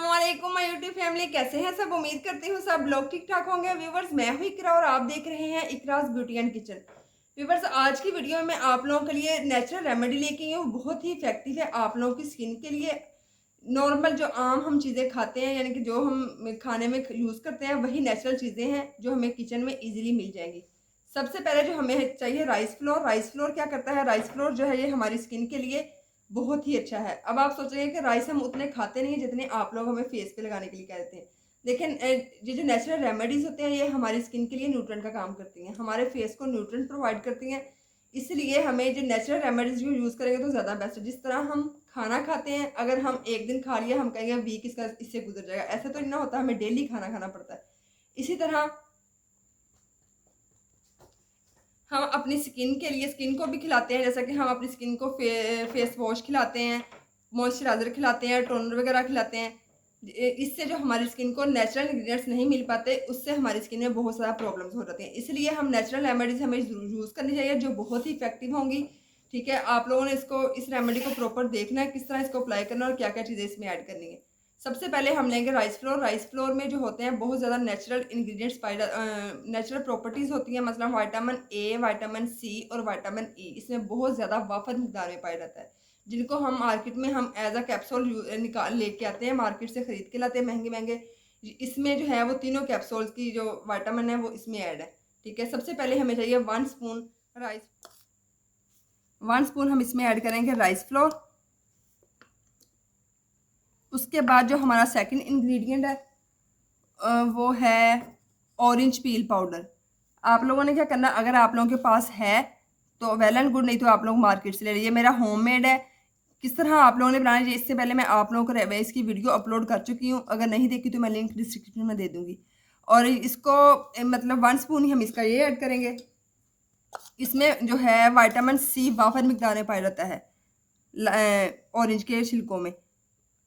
अस्सलामुअलैकुम my YouTube family, कैसे हैं सब। उम्मीद करती हूँ सब लोग ठीक ठाक होंगे। व्यूवर्स, मैं हूँ इकरा और आप देख रहे हैं Ikraj beauty and kitchen. Viewers, आज की वीडियो में मैं आप लोगों के लिए नेचुरल रेमेडी लेके आई हूँ। बहुत ही इफेक्टिव है आप लोगों की स्किन के लिए। नॉर्मल जो आम हम चीज़ें खाते हैं, यानी कि जो हम खाने में यूज़ करते हैं, वही नेचुरल चीज़ें हैं जो हमें किचन में ईजिली मिल जाएंगी। सबसे पहले जो हमें चाहिए राइस फ्लोर। राइस फ्लोर क्या करता है, राइस फ्लोर जो है ये हमारी स्किन के लिए बहुत ही अच्छा है। अब आप सोच रहे हैं कि राइस हम उतने खाते नहीं जितने आप लोग हमें फेस पे लगाने के लिए कहते हैं, लेकिन ये जो नेचुरल रेमेडीज होते हैं ये हमारी स्किन के लिए न्यूट्रेंट का काम करती हैं, हमारे फेस को न्यूट्रेंट प्रोवाइड करती हैं। इसलिए हमें जो नेचुरल रेमेडीज जो यूज़ करेंगे तो ज़्यादा बेस्ट है। जिस तरह हम खाना खाते हैं, अगर हम एक दिन खा लिया हम कहेंगे वीक इसका इससे गुजर जाएगा, ऐसा तो नहीं होता, हमें डेली खाना खाना पड़ता है। इसी तरह हम अपनी स्किन के लिए स्किन को भी खिलाते हैं, जैसा कि हम अपनी स्किन को फेस वॉश खिलाते हैं, मॉइस्चराइज़र खिलाते हैं, टोनर वगैरह खिलाते हैं। इससे जो हमारी स्किन को नेचुरल इंग्रेडिएंट्स नहीं मिल पाते, उससे हमारी स्किन में बहुत ज़्यादा प्रॉब्लम्स हो जाती हैं। इसलिए हम नेचुरल रेमेडीज हमें यूज़ करनी चाहिए जो बहुत ही इफेक्टिव होंगी। ठीक है, आप लोगों ने इस रेमेडी को प्रॉपर देखना है, किस तरह इसको अप्लाई करना है और क्या क्या चीज़ें इसमें ऐड करनी है। सबसे पहले हम लेंगे राइस फ्लोर। राइस फ्लोर में जो होते हैं बहुत ज़्यादा नेचुरल इंग्रेडिएंट्स पाए नेचुरल प्रॉपर्टीज़ होती हैं, मतलब विटामिन ए, विटामिन सी और विटामिन ई इसमें बहुत ज़्यादा वाफर मिकदार में पाया जाता है, जिनको हम मार्केट में हम एज अ कैप्सूल निकाल लेके आते हैं, मार्केट से ख़रीद के लाते हैं महंगे महंगे। इसमें जो है वो तीनों कैप्सूल्स की जो विटामिन है वो इसमें ऐड है। ठीक है, सबसे पहले हमें चाहिए 1 स्पून राइस। 1 स्पून हम इसमें ऐड करेंगे राइस फ्लोर। उसके बाद जो हमारा सेकंड इंग्रेडिएंट है वो है ऑरेंज पील पाउडर। आप लोगों ने क्या करना, अगर आप लोगों के पास है तो वेल एंड गुड, नहीं तो आप लोग मार्केट से ले लीजिए। मेरा होममेड है। किस तरह आप लोगों ने बनाना है, इससे पहले मैं आप लोगों को इसकी वीडियो अपलोड कर चुकी हूँ, अगर नहीं देखी तो मैं लिंक डिस्क्रिप्शन में दे दूँगी। और इसको मतलब 1 स्पून ही हम इसका ये ऐड करेंगे। इसमें जो है विटामिन सी वाफर मिकदार में पाया जाता है ऑरेंज के छिलकों में।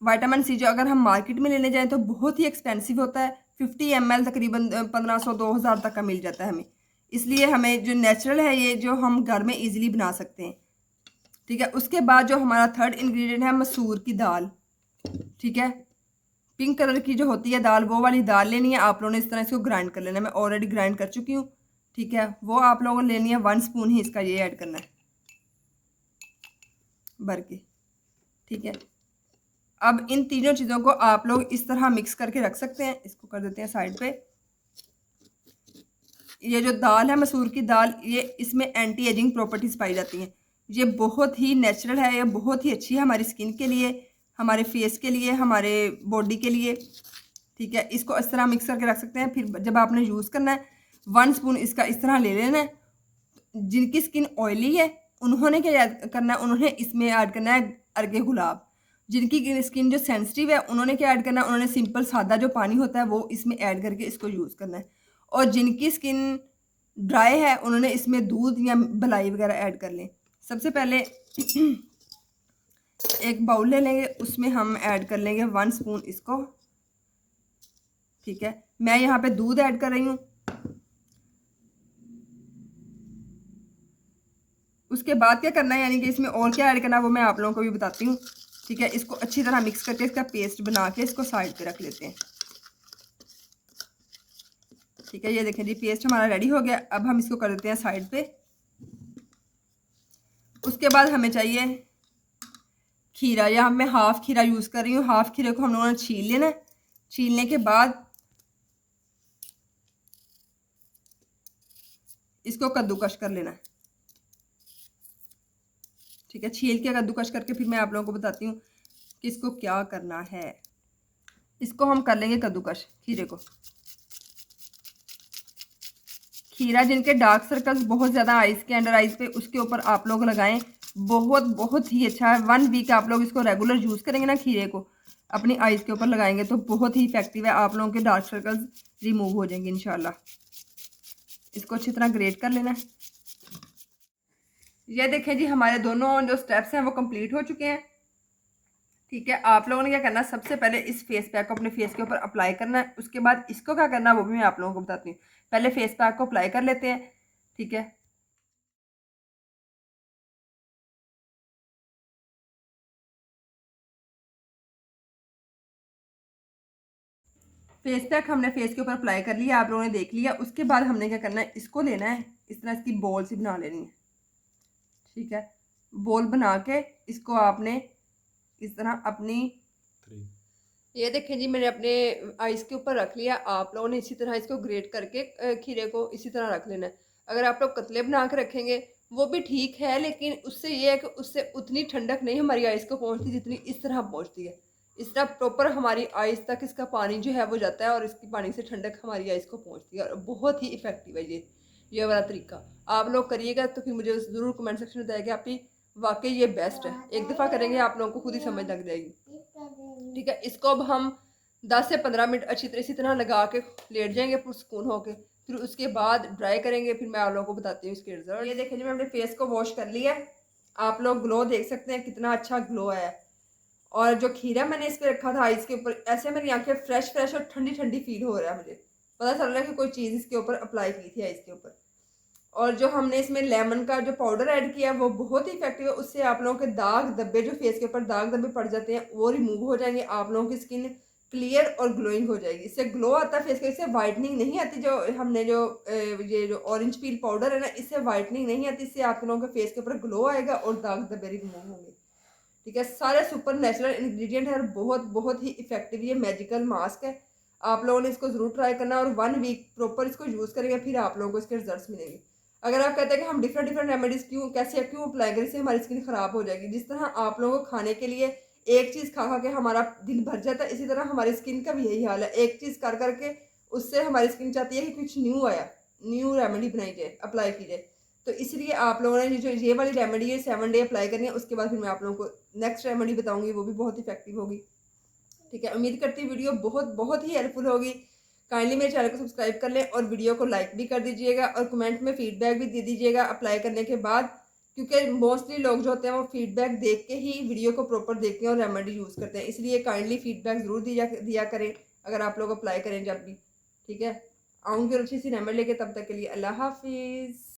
विटामिन सी जो अगर हम मार्केट में लेने जाएँ तो बहुत ही एक्सपेंसिव होता है। 50 ml तकरीबन 1500-2000 तक का मिल जाता है हमें। इसलिए हमें जो नेचुरल है ये जो हम घर में ईज़िली बना सकते हैं। ठीक है, उसके बाद जो हमारा थर्ड इंग्रेडिएंट है मसूर की दाल। ठीक है, पिंक कलर की जो होती है दाल, वो वाली दाल लेनी है। आप लोगों ने इस तरह इसको ग्राइंड कर लेना है, मैं ऑलरेडी ग्राइंड कर चुकी हूँ। ठीक है, वो आप लोगों ने लेनी है। 1 स्पून ही इसका ये ऐड करना है भर के। ठीक है, अब इन तीनों चीज़ों को आप लोग इस तरह मिक्स करके रख सकते हैं। इसको कर देते हैं साइड पे। ये जो दाल है मसूर की दाल, ये इसमें एंटी एजिंग प्रॉपर्टीज़ पाई जाती हैं। ये बहुत ही नेचुरल है, ये बहुत ही अच्छी है हमारी स्किन के लिए, हमारे फेस के लिए, हमारे बॉडी के लिए। ठीक है, इसको इस तरह मिक्स करके रख सकते हैं। फिर जब आपने यूज़ करना है 1 स्पून इसका इस तरह ले लेना है। जिनकी स्किन ऑयली है उन्होंने क्या करना है, उन्होंने इसमें ऐड करना है अर्गे गुलाब। जिनकी स्किन जो सेंसिटिव है उन्होंने क्या ऐड करना है, उन्होंने सिंपल सादा जो पानी होता है वो इसमें ऐड करके इसको यूज़ करना है। और जिनकी स्किन ड्राई है उन्होंने इसमें दूध या मलाई वगैरह ऐड कर लें। सबसे पहले एक बाउल ले लेंगे, उसमें हम ऐड कर लेंगे 1 स्पून इसको। ठीक है, मैं यहाँ पे दूध ऐड कर रही हूँ। उसके बाद क्या करना है, यानी कि इसमें और क्या ऐड करना है वो मैं आप लोगों को भी बताती हूँ। ठीक है, इसको अच्छी तरह मिक्स करके इसका पेस्ट बना के इसको साइड पे रख लेते हैं। ठीक है, ये देखें जी पेस्ट हमारा रेडी हो गया। अब हम इसको कर देते हैं साइड पे। उसके बाद हमें चाहिए खीरा, या मैं हाफ़ खीरा यूज़ कर रही हूँ। हाफ़ खीरे को हम लोगों ने छील लेना है। छीलने के बाद इसको कद्दूकश कर लेना है। ठीक है, छील के कद्दूकश करके फिर मैं आप लोगों को बताती हूँ कि इसको क्या करना है। इसको हम कर लेंगे कद्दूकश खीरे को। खीरा जिनके डार्क सर्कल्स बहुत ज़्यादा आइज़ के अंडर आइज़ पे, उसके ऊपर आप लोग लगाएं। बहुत बहुत ही अच्छा है। 1 वीक आप लोग इसको रेगुलर यूज़ करेंगे ना, खीरे को अपनी आइज़ के ऊपर लगाएंगे तो बहुत ही इफेक्टिव है। आप लोगों के डार्क सर्कल्स रिमूव हो जाएंगे इंशाल्लाह। इसको अच्छी तरह ग्रेट कर लेना है। ये देखें जी हमारे दोनों जो स्टेप्स हैं वो कंप्लीट हो चुके हैं। ठीक है, आप लोगों ने क्या करना है, सबसे पहले इस फेस पैक को अपने फेस के ऊपर अप्लाई करना है। उसके बाद इसको क्या करना है वो भी मैं आप लोगों को बताती हूँ। पहले फेस पैक को अप्लाई कर लेते हैं। ठीक है, फेस पैक हमने फेस के ऊपर अप्लाई कर लिया, आप लोगों ने देख लिया। उसके बाद हमने क्या करना है, इसको लेना है, इस तरह इसकी बॉल सी बना लेनी है, ठीक है। बॉल बना के इसको आपने इस तरह अपनी, ये देखें जी, मैंने अपने आइस के ऊपर रख लिया। आप लोगों ने इसी तरह इसको ग्रेट करके खीरे को इसी तरह रख लेना है। अगर आप लोग कतले बना के रखेंगे वो भी ठीक है, लेकिन उससे ये है कि उससे उतनी ठंडक नहीं हमारी आइस को पहुंचती जितनी इस तरह पहुंचती है। इस तरह प्रॉपर हमारी आइस तक इसका पानी जो है वो जाता है और इसकी पानी से ठंडक हमारी आइस को पहुंचती है, और बहुत ही इफेक्टिव है ये वाला तरीका। आप लोग करिएगा तो फिर मुझे ज़रूर कमेंट सेक्शन में बताइएगा आपकी वाकई ये बेस्ट है। एक दफ़ा करेंगे आप लोगों को खुद ही समझ लग जाएगी, ठीक है। इसको अब हम 10 से 15 मिनट अच्छी तरह इसी तरह लगा के लेट जाएंगे पुरसकून होके, फिर उसके बाद ड्राई करेंगे, फिर मैं आप लोगों को बताती हूँ इसके रिजल्ट। ये देखिए जी, मैं अपने फेस को वॉश कर लिया है। आप लोग ग्लो देख सकते हैं, कितना अच्छा ग्लो है। और जो खीरा मैंने इस पर रखा था आइस के ऊपर, ऐसे मेरी आंखें फ्रेश फ्रेश और ठंडी ठंडी फील हो रहा है। मुझे पता चल रहा है कि कोई चीज़ इसके ऊपर अप्लाई की थी आइस के ऊपर। और जो हमने इसमें लेमन का जो पाउडर ऐड किया वो बहुत ही इफेक्टिव है। उससे आप लोगों के दाग धब्बे, जो फेस के ऊपर दाग धब्बे पड़ जाते हैं, वो रिमूव हो जाएंगे। आप लोगों की स्किन क्लियर और ग्लोइंग हो जाएगी। इससे ग्लो आता है फेस का, इससे वाइटनिंग नहीं आती। जो हमने ये जो ऑरेंज पील पाउडर है ना, इससे वाइटनिंग नहीं आती। इससे आप लोगों के फेस के ऊपर ग्लो आएगा और दाग धब्बे रिमूव होंगे, ठीक है। सारे सुपर नेचुरल इंग्रेडिएंट है और बहुत बहुत ही इफेक्टिव ये मैजिकल मास्क है। आप लोगों ने इसको ज़रूर ट्राई करना और 1 वीक प्रॉपर इसको यूज़ करेंगे, फिर आप लोगों को इसके रिजल्ट्स मिलेंगे। अगर आप कहते हैं कि हम डिफरेंट डिफरेंट रेमेडीज़ क्यों अप्लाई करें, इससे हमारी स्किन ख़राब हो जाएगी। जिस तरह आप लोगों को खाने के लिए एक चीज़ खा खा के हमारा दिल भर जाता है, इसी तरह हमारी स्किन का भी यही हाल है। एक चीज़ कर करके उससे हमारी स्किन चाहती है कि कुछ न्यू आया, न्यू रेमेडी बनाई जाए, अप्लाई की जाए। तो इसलिए आप लोगों ने जो ये वाली रेमेडी है 7 डे अप्लाई करनी है। उसके बाद फिर मैं आप लोगों को नेक्स्ट रेमेडी बताऊंगी, वो भी बहुत इफेक्टिव होगी, ठीक है। उम्मीद करती हूँ वीडियो बहुत बहुत ही हेल्पफुल होगी। काइंडली मेरे चैनल को सब्सक्राइब कर लें और वीडियो को लाइक भी कर दीजिएगा और कमेंट में फीडबैक भी दे दीजिएगा अप्लाई करने के बाद, क्योंकि मोस्टली लोग जो होते हैं वो फीडबैक देख के ही वीडियो को प्रॉपर देखते हैं और रेमेडी यूज़ करते हैं। इसलिए काइंडली फीडबैक ज़रूर दिया करें अगर आप लोग अप्लाई करें जब भी, ठीक है। आऊँगी और अच्छी सी रेमेडी लेके, तब तक के लिए अल्लाह हाफिज़।